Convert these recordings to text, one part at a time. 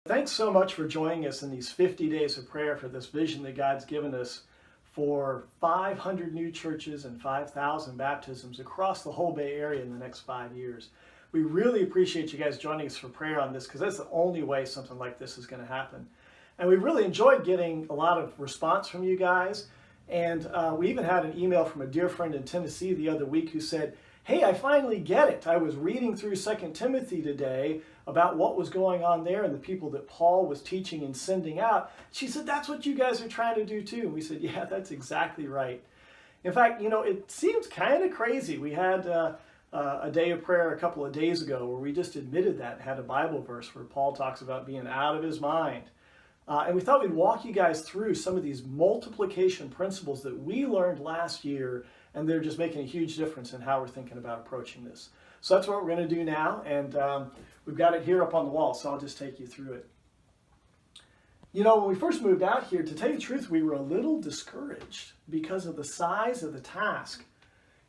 Thanks so much for joining us in these 50 days of prayer for this vision that God's given us for 500 new churches and 5,000 baptisms across the whole Bay Area in the next 5 years. We really appreciate you guys joining us for prayer on this because that's the only way something like this is going to happen. And we really enjoyed getting a lot of response from you guys. And we even had an email from a dear friend in Tennessee the other week who said, "Hey, I finally get it. I was reading through 2 Timothy today about what was going on there and the people that Paul was teaching and sending out." She said, "That's what you guys are trying to do too." And we said, "Yeah, that's exactly right." In fact, it seems kind of crazy. We had a day of prayer a couple of days ago where we just admitted that and had a Bible verse where Paul talks about being out of his mind. And we thought we'd walk you guys through some of these multiplication principles that we learned last year, and they're just making a huge difference in how we're thinking about approaching this. So that's what we're going to do now, and we've got it here up on the wall, so I'll just take you through it. When we first moved out here, to tell you the truth, we were a little discouraged because of the size of the task.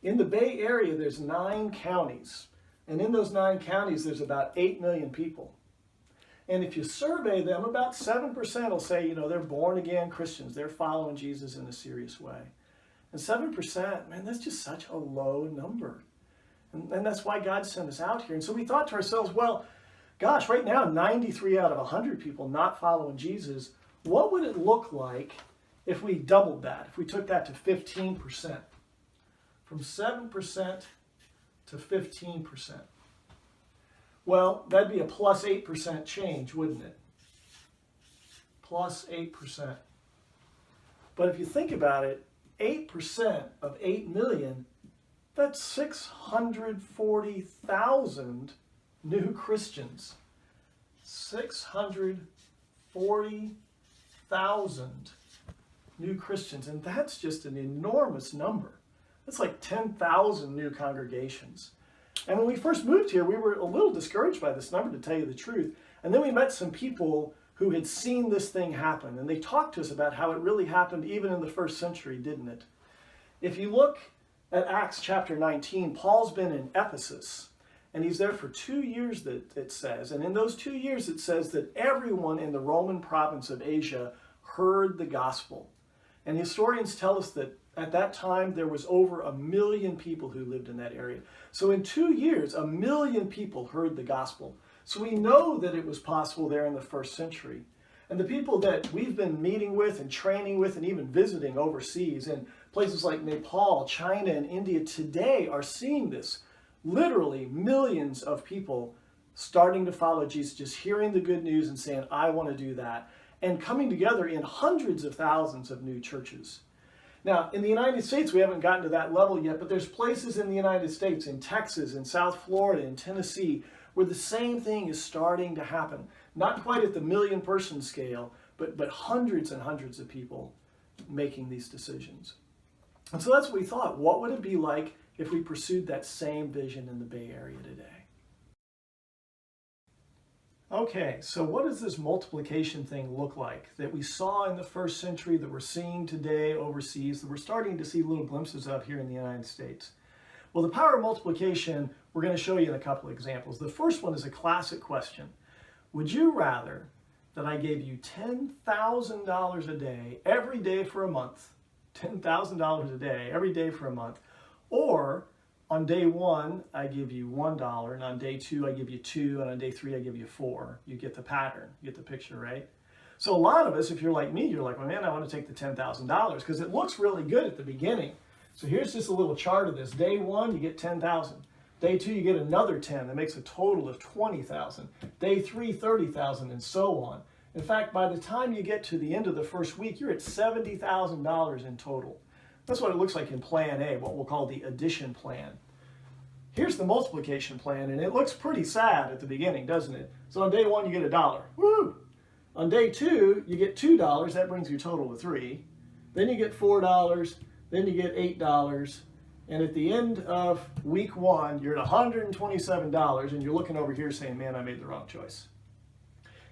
In the Bay Area, there's 9 counties, and in those 9 counties, there's about 8 million people. And if you survey them, about 7% will say, they're born-again Christians. They're following Jesus in a serious way. And 7%, man, that's just such a low number. And that's why God sent us out here. And so we thought to ourselves, well, gosh, right now, 93 out of 100 people not following Jesus, what would it look like if we doubled that, if we took that to 15%? From 7% to 15%. Well, that'd be a plus 8% change, wouldn't it? Plus 8%. But if you think about it, 8% of 8 million, that's 640,000 new Christians. 640,000 new Christians. And that's just an enormous number. That's like 10,000 new congregations. And when we first moved here, we were a little discouraged by this number, to tell you the truth. And then we met some people who had seen this thing happen. And they talked to us about how it really happened even in the first century, didn't it? If you look at Acts chapter 19, Paul's been in Ephesus. And he's there for 2 years, that it says. And in those 2 years, it says that everyone in the Roman province of Asia heard the gospel. And historians tell us that at that time, there was over 1 million people who lived in that area. So in 2 years, 1 million people heard the gospel. So we know that it was possible there in the first century. And the people that we've been meeting with and training with and even visiting overseas in places like Nepal, China, and India today are seeing this. Literally millions of people starting to follow Jesus, just hearing the good news and saying, "I want to do that," and coming together in hundreds of thousands of new churches. Now, in the United States, we haven't gotten to that level yet, but there's places in the United States, in Texas, in South Florida, in Tennessee, where the same thing is starting to happen. Not quite at the million-person scale, but hundreds and hundreds of people making these decisions. And so that's what we thought. What would it be like if we pursued that same vision in the Bay Area today? Okay, so what does this multiplication thing look like that we saw in the first century, that we're seeing today overseas, that we're starting to see little glimpses of here in the United States? Well, the power of multiplication, we're going to show you in a couple of examples. The first one is a classic question. Would you rather that I gave you $10,000 a day, every day for a month, $10,000 a day, every day for a month, or on day 1, I give you $1, and on day 2, I give you 2, and on day 3, I give you 4. You get the pattern, you get the picture, right? So a lot of us, if you're like me, you're like, well, man, I want to take the $10,000 because it looks really good at the beginning. So here's just a little chart of this. Day 1, you get 10,000. Day 2, you get another 10. That makes a total of 20,000. Day 3, 30,000, and so on. In fact, by the time you get to the end of the first week, you're at $70,000 in total. That's what it looks like in Plan A, what we'll call the addition plan. Here's the multiplication plan, and it looks pretty sad at the beginning, doesn't it? So on day 1, you get $1. Woo! On day 2, you get $2. That brings your total to 3. Then you get $4. Then you get $8. And at the end of week 1, you're at $127, and you're looking over here saying, man, I made the wrong choice.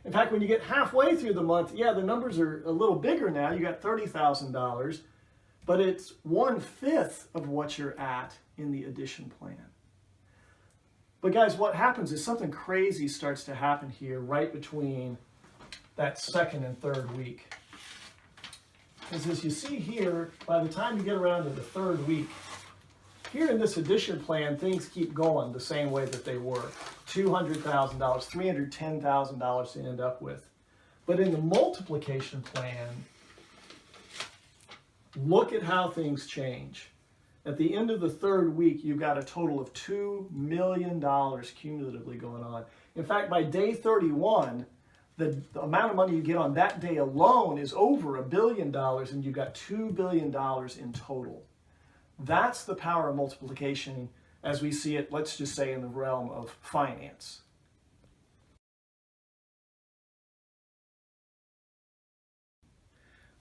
In fact, when you get halfway through the month, yeah, the numbers are a little bigger now. You got $30,000. But it's 1/5 of what you're at in the addition plan. But guys, what happens is something crazy starts to happen here right between that second and third week. Because as you see here, by the time you get around to the third week, here in this addition plan, things keep going the same way that they were. $200,000, $310,000 to end up with. But in the multiplication plan, look at how things change. At the end of the third week, you've got a total of $2 million cumulatively going on. In fact, by day 31, the amount of money you get on that day alone is over $1 billion, and you've got $2 billion in total. That's the power of multiplication as we see it, let's just say, in the realm of finance.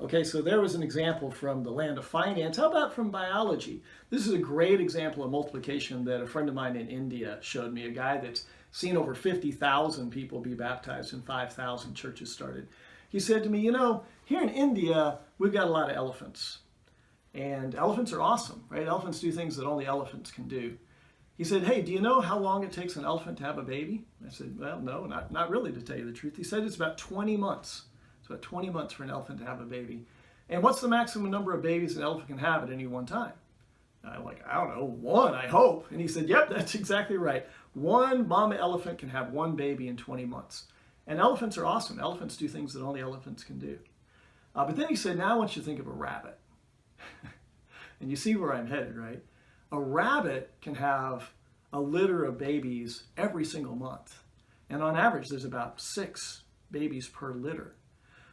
Okay, so there was an example from the land of finance. How about from biology? This is a great example of multiplication that a friend of mine in India showed me, a guy that's seen over 50,000 people be baptized and 5,000 churches started. He said to me, here in India, we've got a lot of elephants. And elephants are awesome, right? Elephants do things that only elephants can do. He said, hey, do you know how long it takes an elephant to have a baby? I said, well, no, not really, to tell you the truth. He said it's about 20 months. It's about 20 months for an elephant to have a baby. And what's the maximum number of babies an elephant can have at any one time? I'm like, I don't know, one, I hope. And he said, yep, that's exactly right. One mama elephant can have one baby in 20 months. And elephants are awesome. Elephants do things that only elephants can do. But then he said, now I want you to think of a rabbit. And you see where I'm headed, right? A rabbit can have a litter of babies every single month. And on average, there's about 6 babies per litter.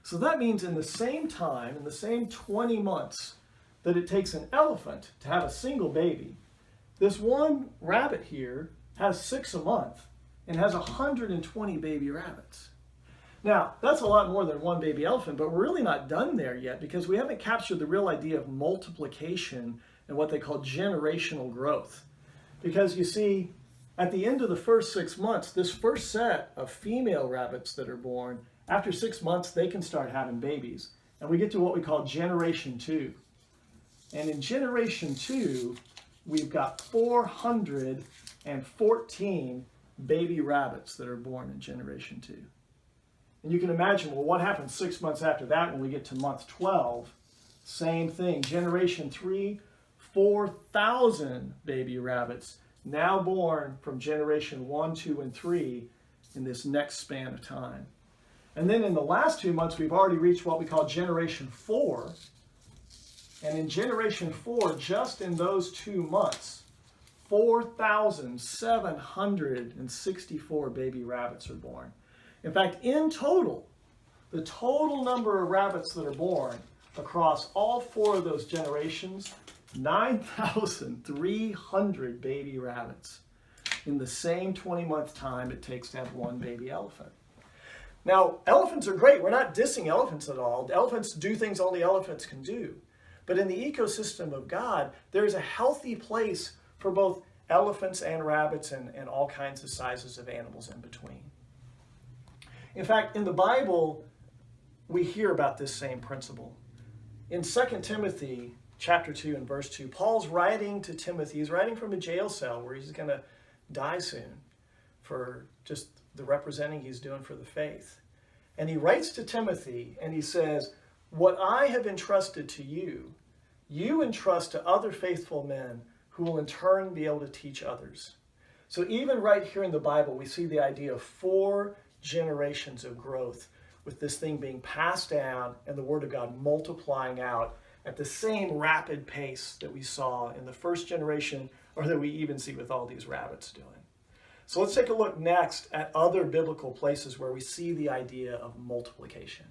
So that means in the same time, in the same 20 months that it takes an elephant to have a single baby, this one rabbit here has 6 a month and has 120 baby rabbits. Now, that's a lot more than one baby elephant, but we're really not done there yet because we haven't captured the real idea of multiplication and what they call generational growth. Because you see, at the end of the first 6 months, this first set of female rabbits that are born, after 6 months, they can start having babies. And we get to what we call generation 2. And in generation 2, we've got 414 baby rabbits that are born in generation 2. And you can imagine, well, what happens 6 months after that when we get to month 12? Same thing. Generation 3, 4,000 baby rabbits now born from generation 1, 2, and 3 in this next span of time. And then in the last 2 months, we've already reached what we call generation 4. And in generation 4, just in those 2 months, 4,764 baby rabbits are born. In fact, in total, the total number of rabbits that are born across all 4 of those generations, 9,300 baby rabbits in the same 20-month time it takes to have one baby elephant. Now, elephants are great. We're not dissing elephants at all. Elephants do things only elephants can do. But in the ecosystem of God, there's a healthy place for both elephants and rabbits and all kinds of sizes of animals in between. In fact, in the Bible, we hear about this same principle. In 2 Timothy chapter 2 and verse 2, Paul's writing to Timothy. He's writing from a jail cell where he's going to die soon for just the representing he's doing for the faith. And he writes to Timothy and he says, what I have entrusted to you, you entrust to other faithful men who will in turn be able to teach others. So even right here in the Bible, we see the idea of 4 generations of growth, with this thing being passed down and the Word of God multiplying out at the same rapid pace that we saw in the first generation, or that we even see with all these rabbits doing. So let's take a look next at other biblical places where we see the idea of multiplication.